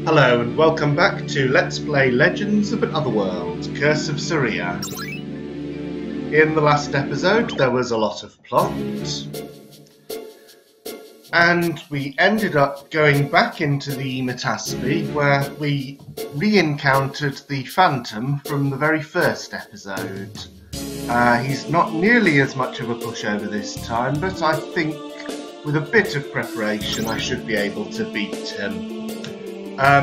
Hello and welcome back to Let's Play Legends of Another World, Curse of Saria. In the last episode there was a lot of plot, and we ended up going back into the Metaspi where we re-encountered the Phantom from the very first episode. He's not nearly as much of a pushover this time, but I think with a bit of preparation I should be able to beat him.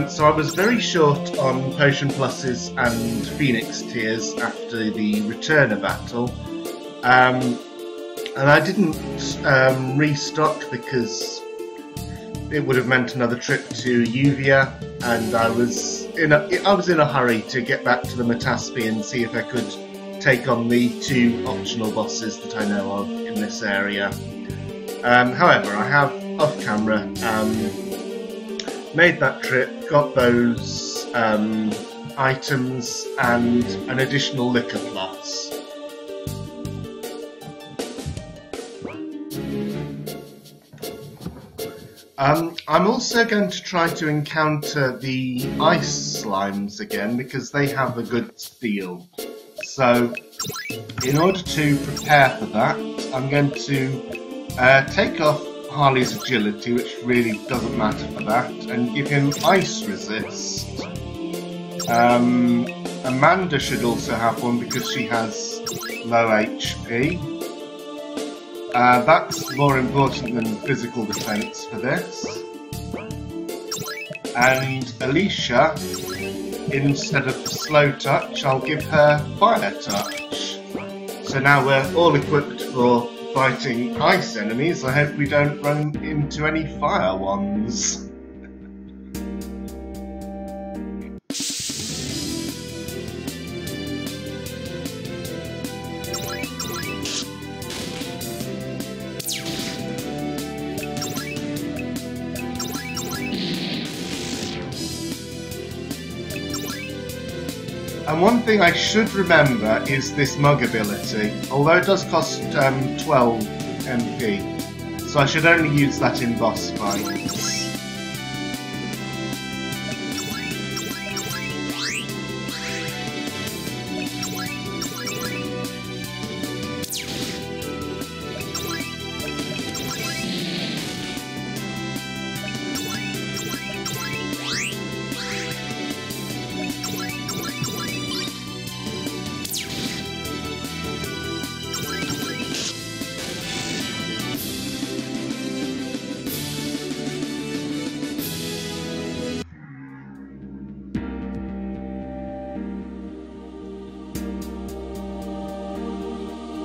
So I was very short on Potion Pluses and Phoenix Tears after the Returner battle, and I didn't restock because it would have meant another trip to Uvia, and I was in a hurry to get back to the Metaspi and see if I could take on the two optional bosses that I know of in this area. However, I have off camera made that trip, got those items and an additional liquor plus. I'm also going to try to encounter the ice slimes again because they have a good steal. So, in order to prepare for that, I'm going to take off Harley's agility, which really doesn't matter for that, and give him ice resist. Amanda should also have one because she has low HP. That's more important than physical defense for this. And Alicia, instead of slow touch, I'll give her fire touch. So now we're all equipped for fighting ice enemies. I hope we don't run into any fire ones. And one thing I should remember is this mug ability, although it does cost 12 MP, so I should only use that in boss fights.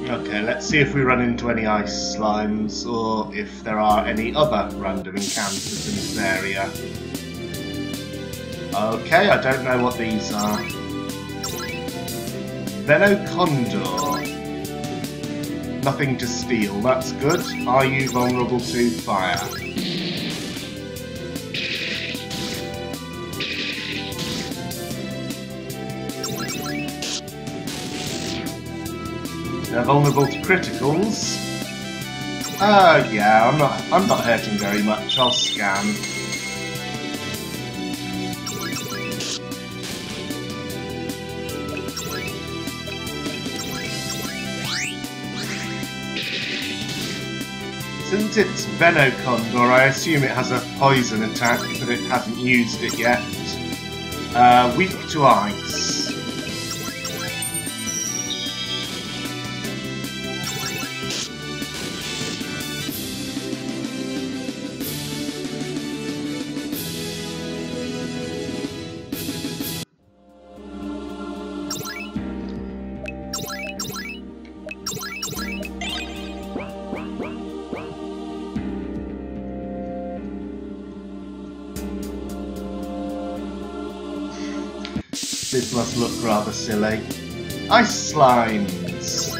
Okay, let's see if we run into any ice slimes, or if there are any other random encounters in this area. Okay, I don't know what these are. Condor. Nothing to steal, that's good. Are you vulnerable to fire? They're vulnerable to criticals. Yeah, I'm not hurting very much. I'll scan. Since it's Condor, I assume it has a poison attack, but it hasn't used it yet. Weak to ice. This must look rather silly. Ice slimes!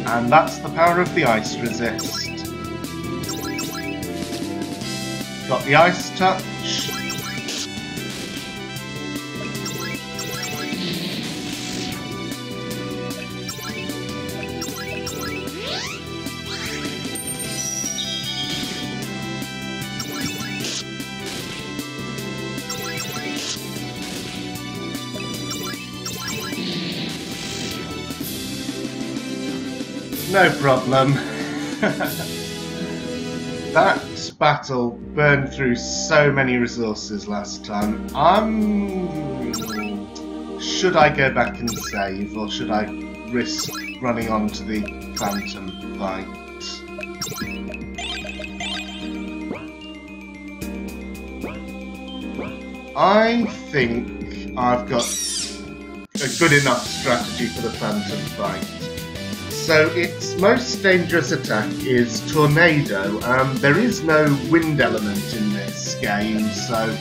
And that's the power of the ice resist. Got the ice touch. No problem. That battle burned through so many resources last time. Should I go back and save, or should I risk running on to the Phantom fight? I think I've got a good enough strategy for the Phantom fight. So its most dangerous attack is Tornado. There is no wind element in this game, so...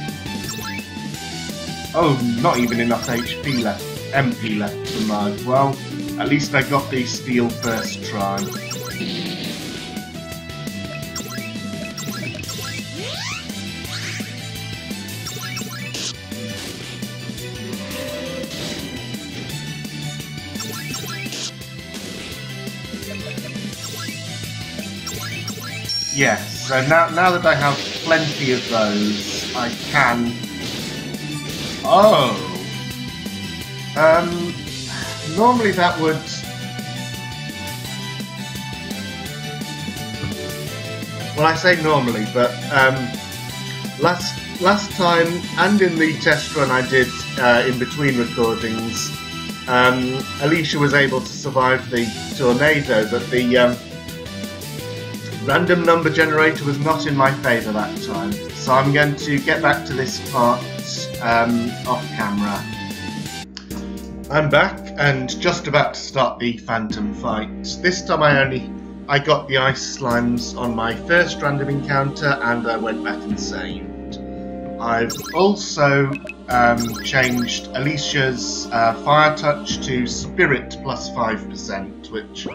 Oh, not even enough HP left, MP left for mud. Well, at least I got the steel first try. Yes, so now that I have plenty of those, I can... Oh! Normally that would... Well, I say normally, but last time, and in the test run I did in between recordings, Alicia was able to survive the tornado, but the random number generator was not in my favour that time, so I'm going to get back to this part off camera. I'm back and just about to start the Phantom fight. This time I got the ice slimes on my first random encounter and I went back and saved. I've also changed Alicia's fire touch to spirit plus 5%, which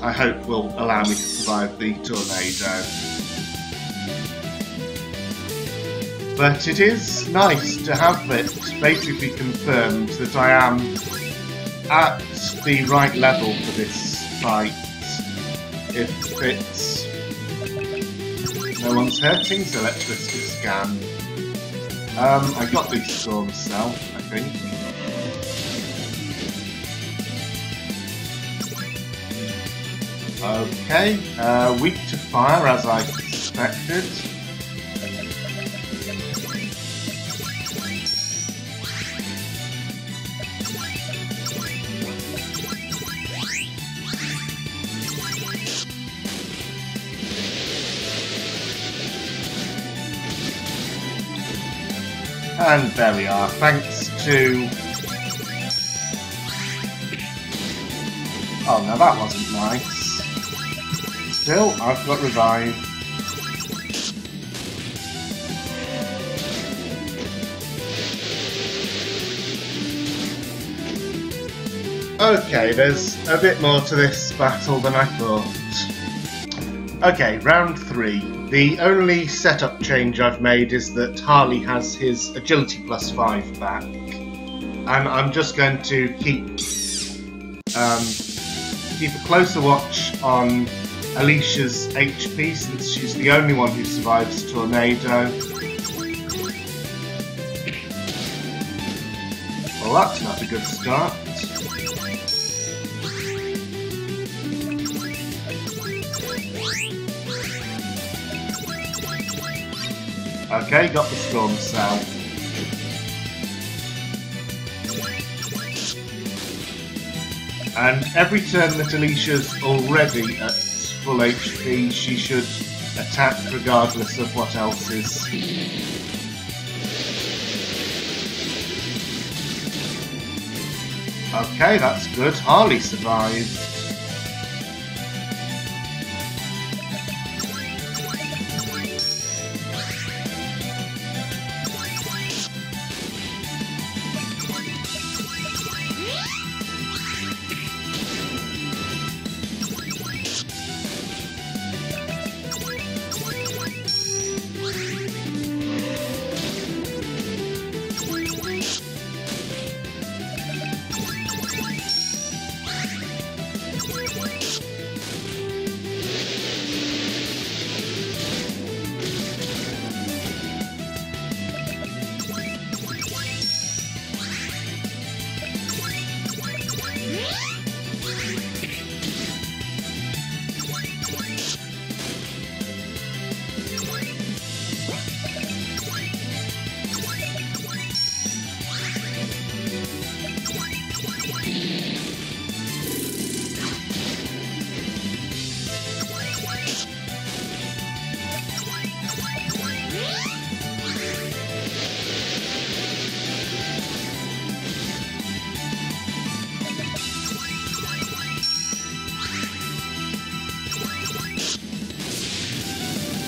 I hope will allow me to survive the tornado. But it is nice to have it basically confirmed that I am at the right level for this fight. If it's... No one's hurting, so let's risk a scan. I got the storm cell, I think. Okay, weak to fire as I suspected. And there we are, thanks to... Oh, now that wasn't nice. Still, I've got revive. Okay, there's a bit more to this battle than I thought. Okay, round 3. The only setup change I've made is that Harley has his agility plus 5 back. And I'm just going to keep a closer watch on Alicia's HP, since she's the only one who survives tornado. Well, that's not a good start. Okay, got the storm cell. And every turn that Alicia's already at full HP, she should attack regardless of what else is. Okay, that's good. Harley survived.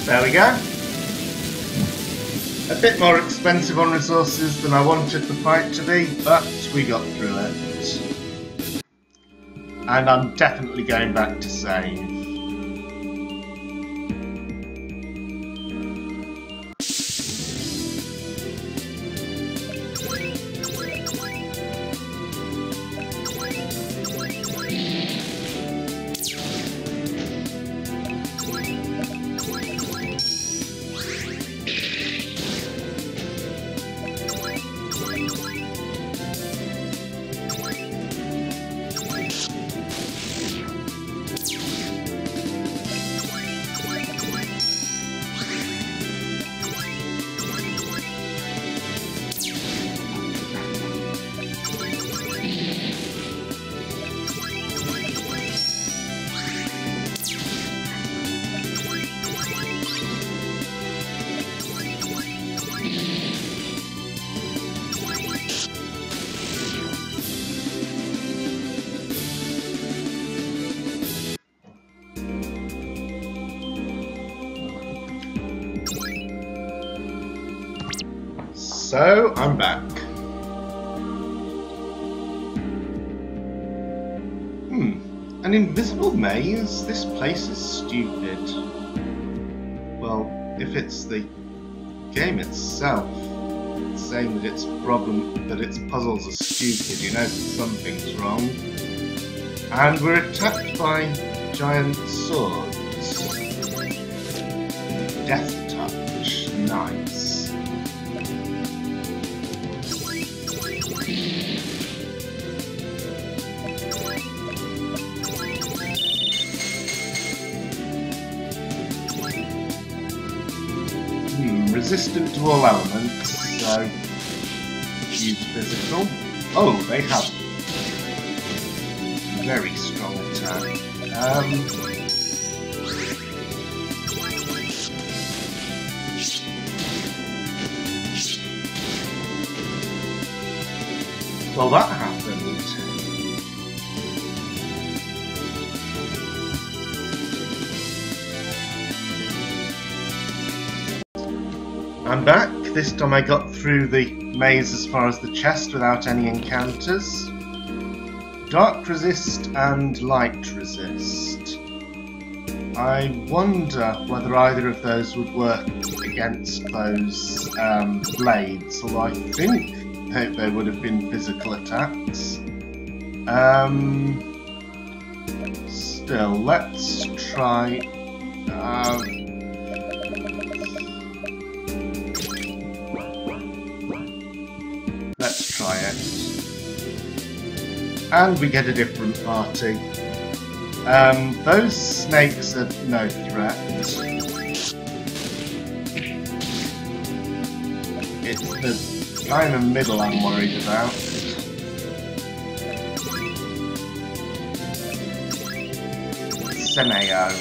There we go. A bit more expensive on resources than I wanted the fight to be, but we got through it. And I'm definitely going back to save. So, I'm back. An invisible maze? This place is stupid. Well, if it's the game itself saying that its puzzles are stupid, you know something's wrong. And we're attacked by giant swords. Death touch. Nice. Resistant to all elements, so use physical. Oh, they have very strong attack. Well, that happened. I'm back. This time I got through the maze as far as the chest without any encounters. Dark resist and light resist. I wonder whether either of those would work against those blades, although I think they would have been physical attacks. Still, let's try... let's try it. And we get a different party. Those snakes are no threat. It's the guy in the middle I'm worried about. Saria.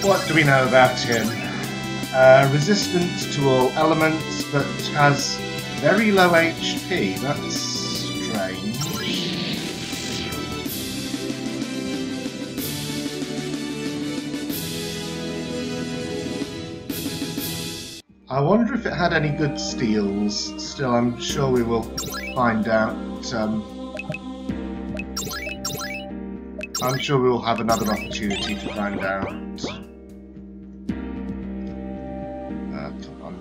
What do we know about him? Resistant to all elements, but has very low HP. That's strange. I wonder if it had any good steals. Still, I'm sure we will find out. I'm sure we will have another opportunity to find out. Come on.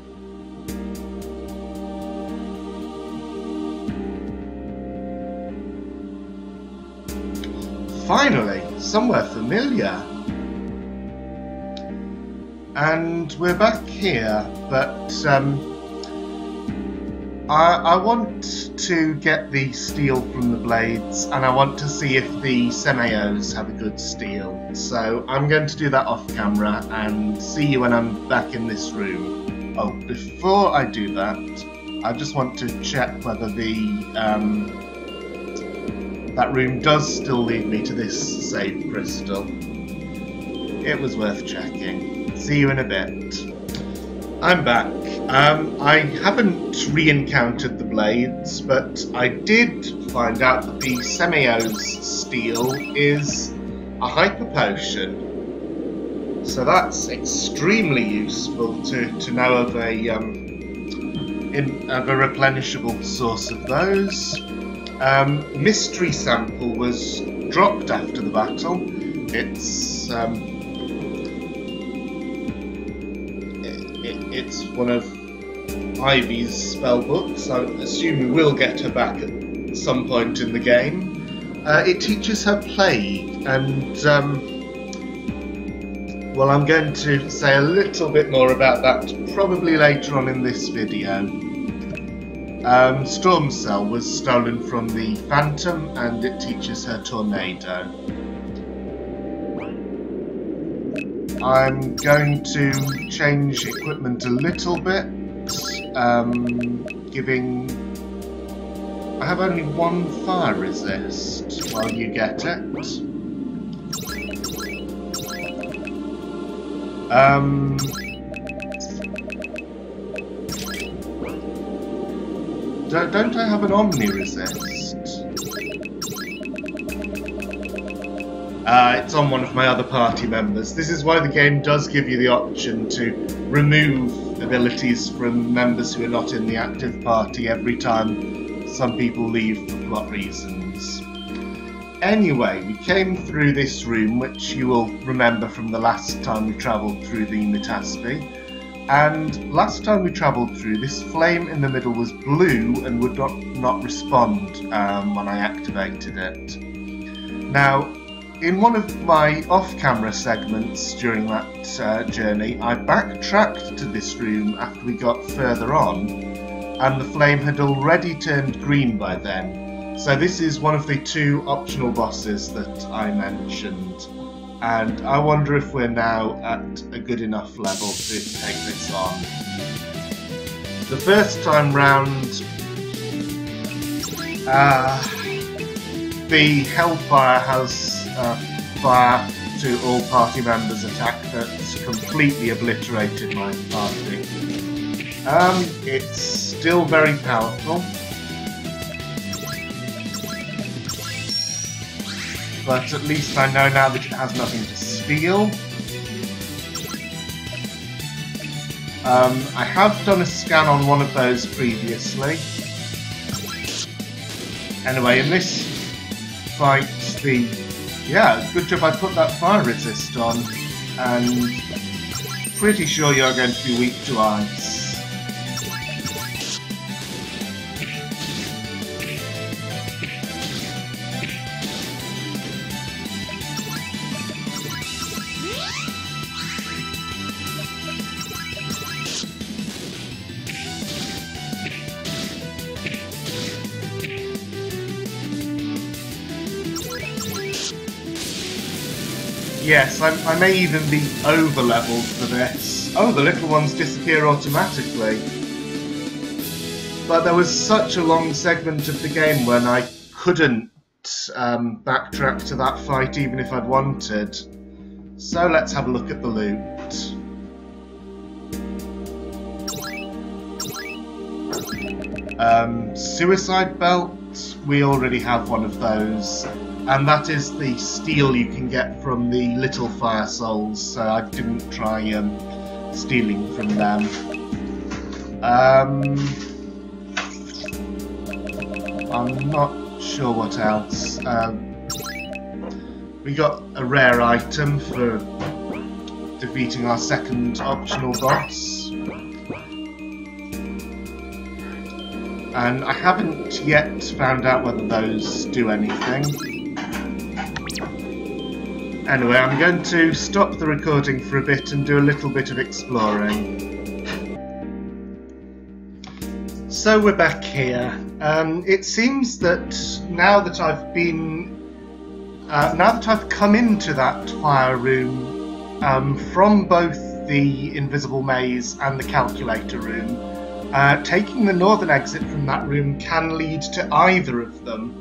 Finally, somewhere familiar. And we're back here, but I want to get the steel from the blades, and I want to see if the Semios have a good steel. So I'm going to do that off camera and see you when I'm back in this room. Oh, before I do that, I just want to check whether that room does still lead me to this save crystal. It was worth checking. See you in a bit. I'm back. I haven't re-encountered the blades, but I did find out that the Semio's steel is a hyper potion. So that's extremely useful to know of a replenishable source of those. Mystery sample was dropped after the battle. It's one of Ivy's spell books. I assume we will get her back at some point in the game. It teaches her Plague, and well, I'm going to say a little bit more about that probably later on in this video. Storm Cell was stolen from the Phantom, and it teaches her Tornado. I'm going to change equipment a little bit, I have only one fire resist while you get it. Don't I have an Omni resist? It's on one of my other party members. This is why the game does give you the option to remove abilities from members who are not in the active party every time some people leave for plot reasons. Anyway, we came through this room, which you will remember from the last time we travelled through the Metaspi. And last time we travelled through, this flame in the middle was blue and would not respond when I activated it. Now, in one of my off-camera segments during that journey, I backtracked to this room after we got further on, and the flame had already turned green by then. So this is one of the two optional bosses that I mentioned, and I wonder if we're now at a good enough level to take this on. The first time round, the Hellfire has fire to all party members attack that's completely obliterated my party. It's still very powerful, but at least I know now that it has nothing to steal. I have done a scan on one of those previously. Anyway, in this fight, yeah, good job I put that fire resist on, and pretty sure you're going to be weak to ice. Yes, I may even be over-leveled for this. Oh, the little ones disappear automatically. But there was such a long segment of the game when I couldn't backtrack to that fight even if I'd wanted. So let's have a look at the loot. Suicide Belt, we already have one of those. And that is the steel you can get from the little fire souls, so I didn't try stealing from them. I'm not sure what else. We got a rare item for defeating our second optional boss. And I haven't yet found out whether those do anything. Anyway, I'm going to stop the recording for a bit and do a little bit of exploring. So we're back here. It seems that now that I've come into that fire room from both the invisible maze and the calculator room, taking the northern exit from that room can lead to either of them.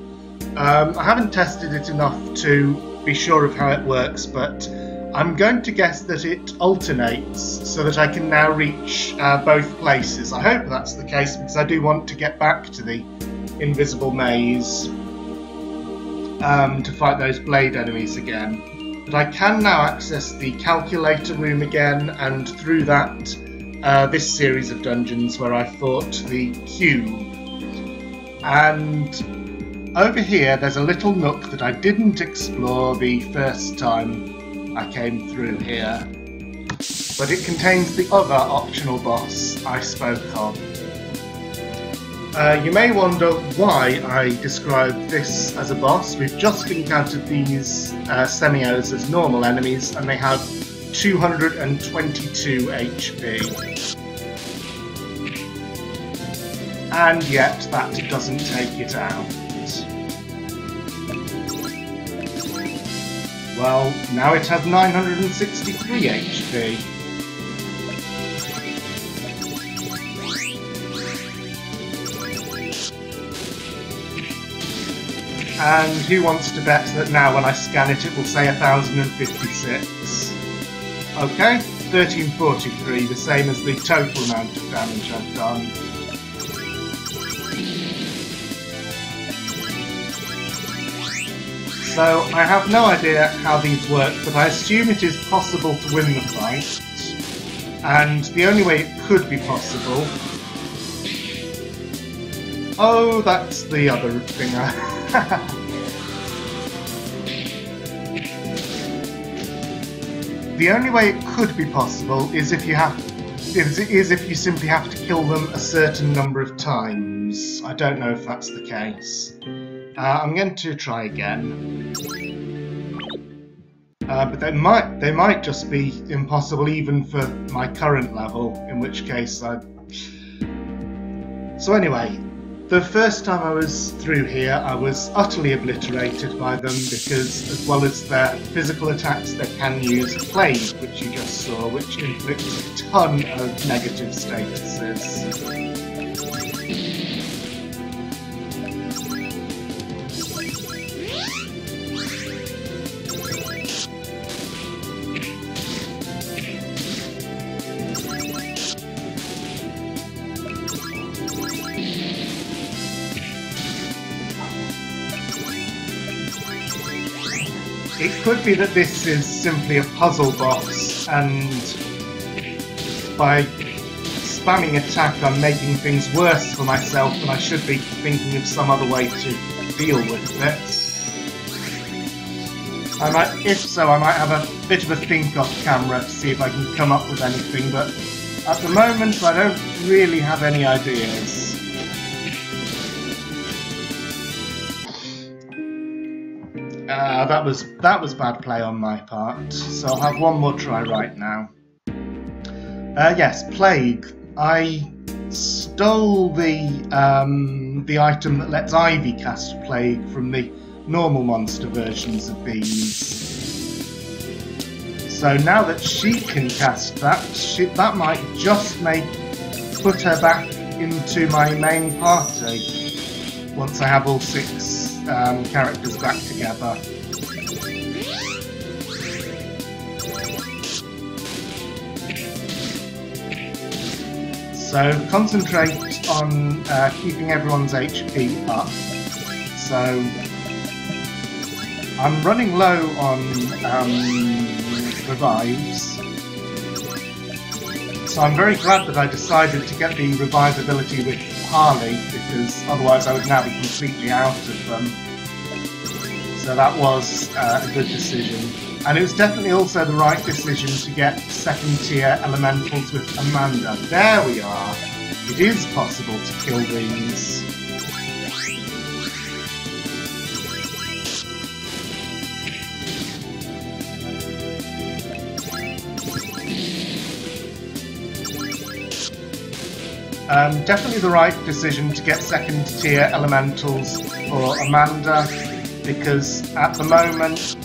I haven't tested it enough to be sure of how it works, but I'm going to guess that it alternates so that I can now reach both places. I hope that's the case because I do want to get back to the invisible maze to fight those blade enemies again. But I can now access the calculator room again, and through that this series of dungeons where I fought the cube. And over here there's a little nook that I didn't explore the first time I came through here, but it contains the other optional boss I spoke of. You may wonder why I described this as a boss. We've just encountered these Semios as normal enemies, and they have 222 HP. And yet that doesn't take it out. Well, now it has 963 HP. And who wants to bet that now when I scan it, it will say 1056? Okay, 1343, the same as the total amount of damage I've done. So I have no idea how these work, but I assume it is possible to win the fight. And the only way it could be possible... Oh, that's the other thing. The only way it could be possible is if you simply have to kill them a certain number of times. I don't know if that's the case. I'm going to try again. But they might just be impossible even for my current level, in which case I... So anyway, the first time I was through here, I was utterly obliterated by them because, as well as their physical attacks, they can use Plague, which you just saw, which inflicts a ton of negative statuses. It could be that this is simply a puzzle boss, and by spamming attack I'm making things worse for myself, and I should be thinking of some other way to deal with this. If so, I might have a bit of a think off camera to see if I can come up with anything, but at the moment I don't really have any ideas. That was bad play on my part, so I'll have one more try right now. Yes, Plague. I stole the item that lets Ivy cast Plague from the normal monster versions of these. So now that she can cast that, that might just put her back into my main party once I have all 6 characters back together. So concentrate on keeping everyone's HP up. So I'm running low on revives. So I'm very glad that I decided to get the revive ability with Harley, because otherwise I would now be completely out of them. So that was a good decision. And it was definitely also the right decision to get 2nd tier elementals with Amanda. There we are. It is possible to kill these. Definitely the right decision to get 2nd tier elementals for Amanda, because at the moment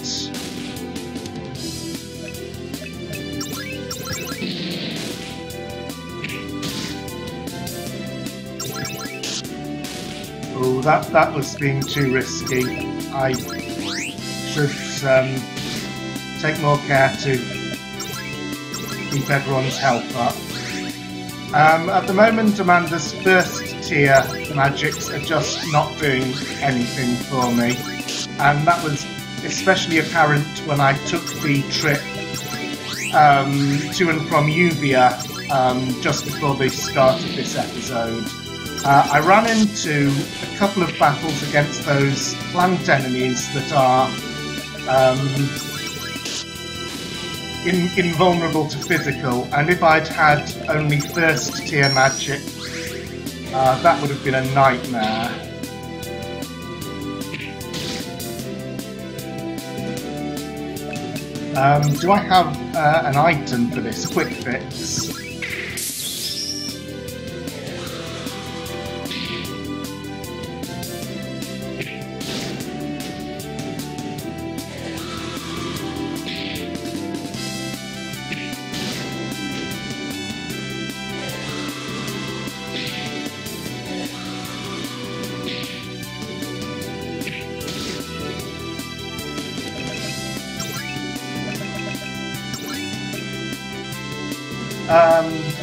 that was being too risky. I should take more care to keep everyone's health up. At the moment, Amanda's first tier magics are just not doing anything for me, and that was especially apparent when I took the trip to and from Uvia just before the start of this episode. I ran into a couple of battles against those plant enemies that are invulnerable to physical, and if I'd had only first tier magic, that would have been a nightmare. Do I have an item for this quick fix?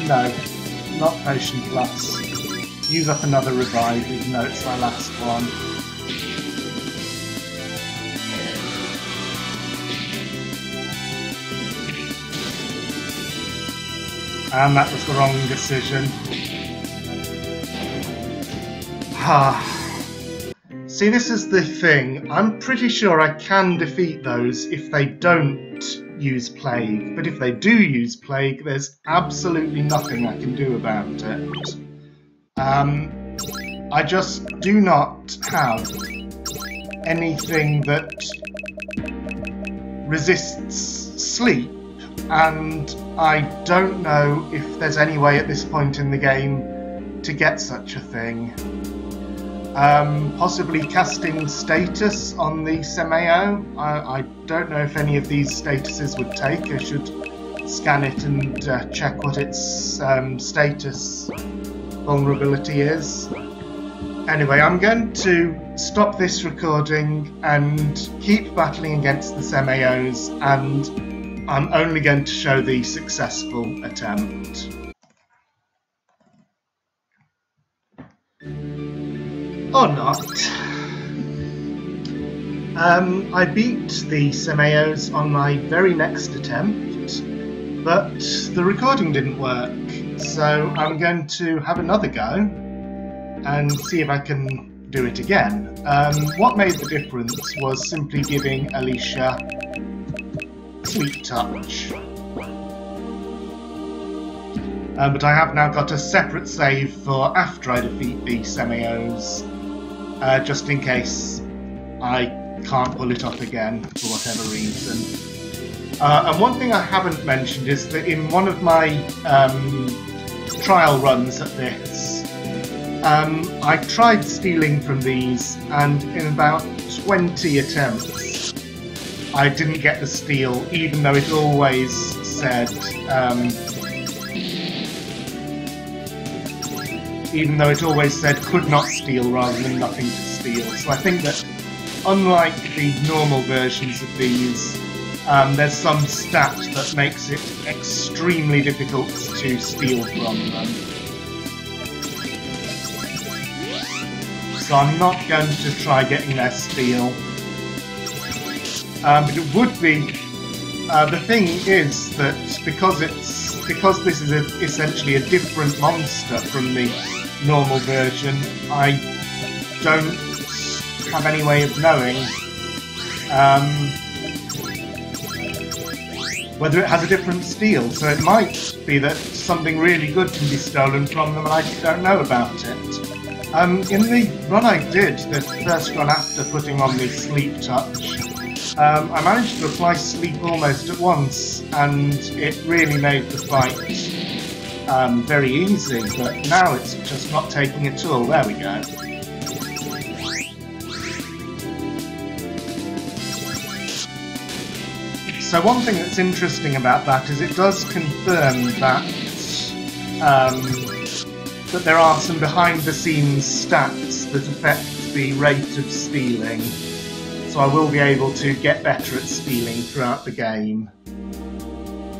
No, not Potion Plus. Use up another revive, even though it's my last one. And that was the wrong decision. See, this is the thing. I'm pretty sure I can defeat those if they don't use Plague, but if they do use Plague, there's absolutely nothing I can do about it. I just do not have anything that resists sleep, and I don't know if there's any way at this point in the game to get such a thing. Possibly casting status on the Semeo. I don't know if any of these statuses would take. I should scan it and check what its status vulnerability is. Anyway, I'm going to stop this recording and keep battling against the Semeos, and I'm only going to show the successful attempt. Or not. I beat the Semeos on my very next attempt, but the recording didn't work, so I'm going to have another go and see if I can do it again. What made the difference was simply giving Alicia Sleep Touch. But I have now got a separate save for after I defeat the Semeos, just in case I can't pull it off again for whatever reason. And one thing I haven't mentioned is that in one of my trial runs at this, I tried stealing from these, and in about 20 attempts I didn't get the steal, even though it always said could not steal rather than nothing to steal. So I think that unlike the normal versions of these, there's some stat that makes it extremely difficult to steal from them. So I'm not going to try getting their steal. But it would be... the thing is that because this is essentially a different monster from the normal version, I don't have any way of knowing whether it has a different steal, so it might be that something really good can be stolen from them and I don't know about it. In the run I did, the first run after putting on the Sleep Touch, I managed to apply sleep almost at once, and it really made the fight very easy, but now it's just not taking at all. There we go. So one thing that's interesting about that is it does confirm that that there are some behind-the-scenes stats that affect the rate of stealing. so I will be able to get better at stealing throughout the game.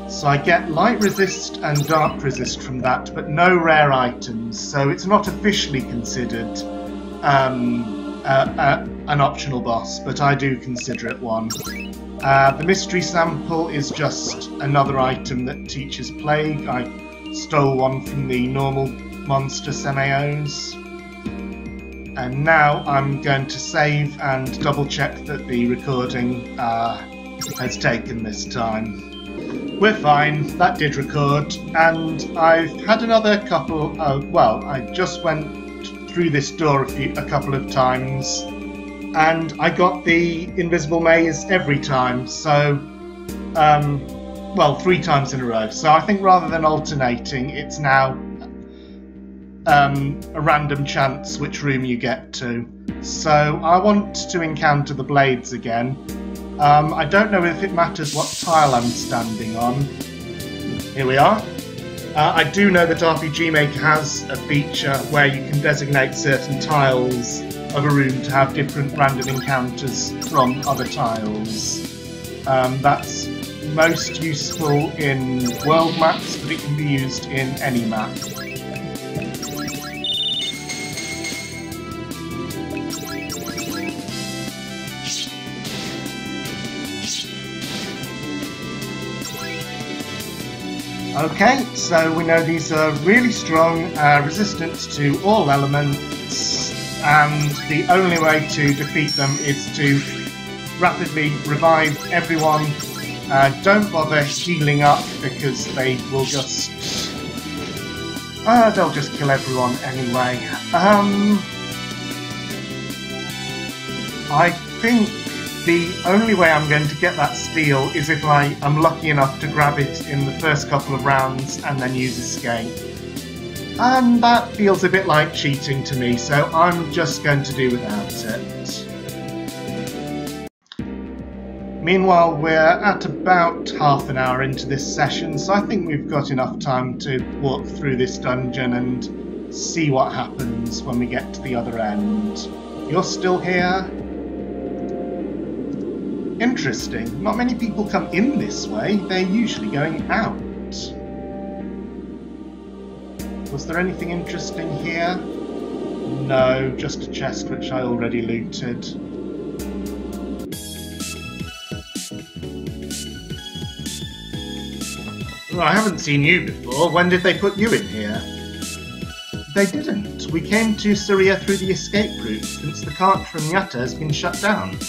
So I get light resist and dark resist from that, but no rare items, so it's not officially considered an optional boss, but I do consider it one. The mystery sample is just another item that teaches plague. I stole one from the normal monster Semeos. And now I'm going to save and double check that the recording has taken this time. We're fine, that did record, and I've had another couple of, well, I just went through this door a couple of times, and I got the invisible maze every time, so, well, 3 times in a row. So I think rather than alternating, it's now a random chance which room you get to. So I want to encounter the blades again. I don't know if it matters what tile I'm standing on. Here we are. I do know that RPG Maker has a feature where you can designate certain tiles of a room to have different random encounters from other tiles. That's most useful in world maps, but it can be used in any map. Okay, so we know these are really strong, resistant to all elements, and the only way to defeat them is to rapidly revive everyone. Don't bother healing up because they will just... they'll just kill everyone anyway. I think the only way I'm going to get that steal is if I am lucky enough to grab it in the first couple of rounds and then use escape. And that feels a bit like cheating to me, so I'm just going to do without it. Meanwhile, we're at about half an hour into this session, so I think we've got enough time to walk through this dungeon and see what happens when we get to the other end. You're still here? Interesting. Not many people come in this way. They're usually going out. Was there anything interesting here? No, just a chest which I already looted. Well, I haven't seen you before. When did they put you in here? They didn't. We came to Saria through the escape route since the cart from Yatta has been shut down.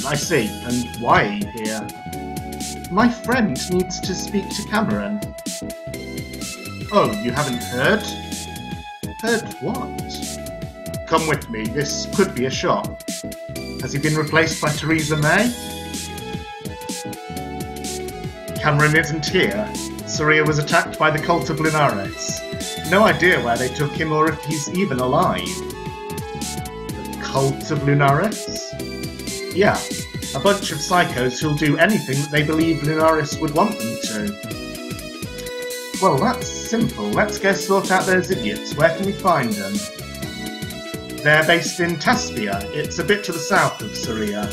I see. And why are you here? My friend needs to speak to Cameron. Oh, you haven't heard? Heard what? Come with me. This could be a shock. Has he been replaced by Theresa May? Cameron isn't here. Saria was attacked by the cult of Lunares. No idea where they took him or if he's even alive. The cult of Lunares? Yeah, a bunch of psychos who'll do anything that they believe Lunaris would want them to. Well, that's simple. Let's go sort out those idiots. Where can we find them? They're based in Taspia. It's a bit to the south of Saria.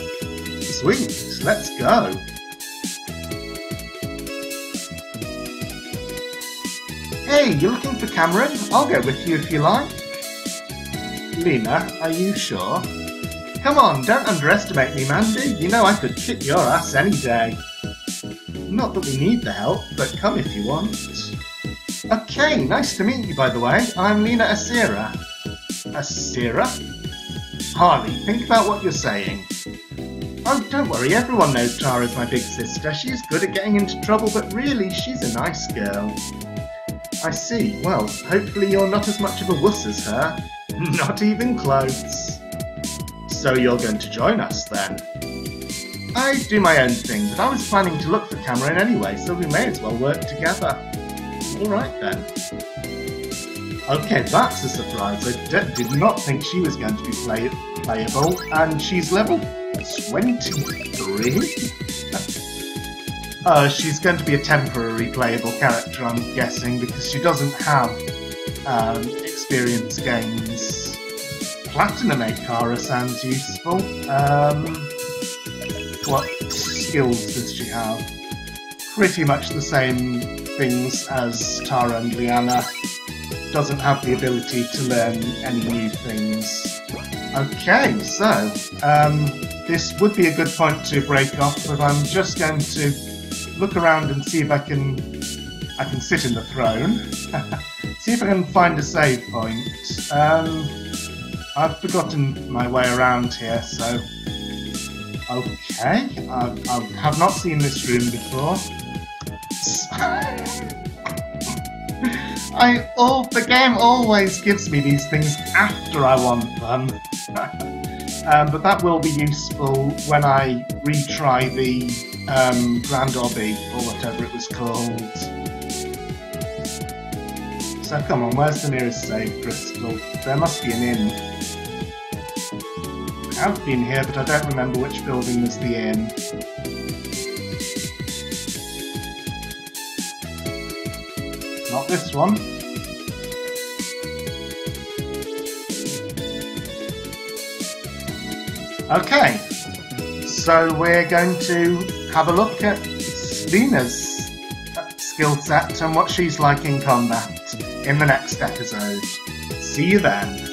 Sweet, let's go. Hey, you looking for Cameron? I'll go with you if you like. Lena, are you sure? Come on, don't underestimate me, Mandy. You know I could kick your ass any day. Not that we need the help, but come if you want. Okay, nice to meet you, by the way. I'm Lena Asira. Asira? Harley, think about what you're saying. Oh, don't worry, everyone knows Tara's my big sister. She's good at getting into trouble, but really, she's a nice girl. I see. Well, hopefully you're not as much of a wuss as her. Not even close. So you're going to join us, then? I do my own thing, but I was planning to look for Cameron anyway, so we may as well work together. Alright then. Okay, that's a surprise. I did not think she was going to be playable, and she's level 23? She's going to be a temporary playable character, I'm guessing, because she doesn't have experience gains. Platinum Akara sounds useful. what skills does she have? Pretty much the same things as Tara and Liana. Doesn't have the ability to learn any new things. Okay, so this would be a good point to break off, but I'm just going to look around and see if I can sit in the throne. See if I can find a save point. I've forgotten my way around here, so okay. I have not seen this room before. The game always gives me these things after I want them. But that will be useful when I retry the Grand Obby, or whatever it was called. So come on, where's the nearest save crystal? There must be an inn. I have been here, but I don't remember which building was the inn. Not this one. Okay, so we're going to have a look at Lena's skill set and what she's like in combat in the next episode. See you then.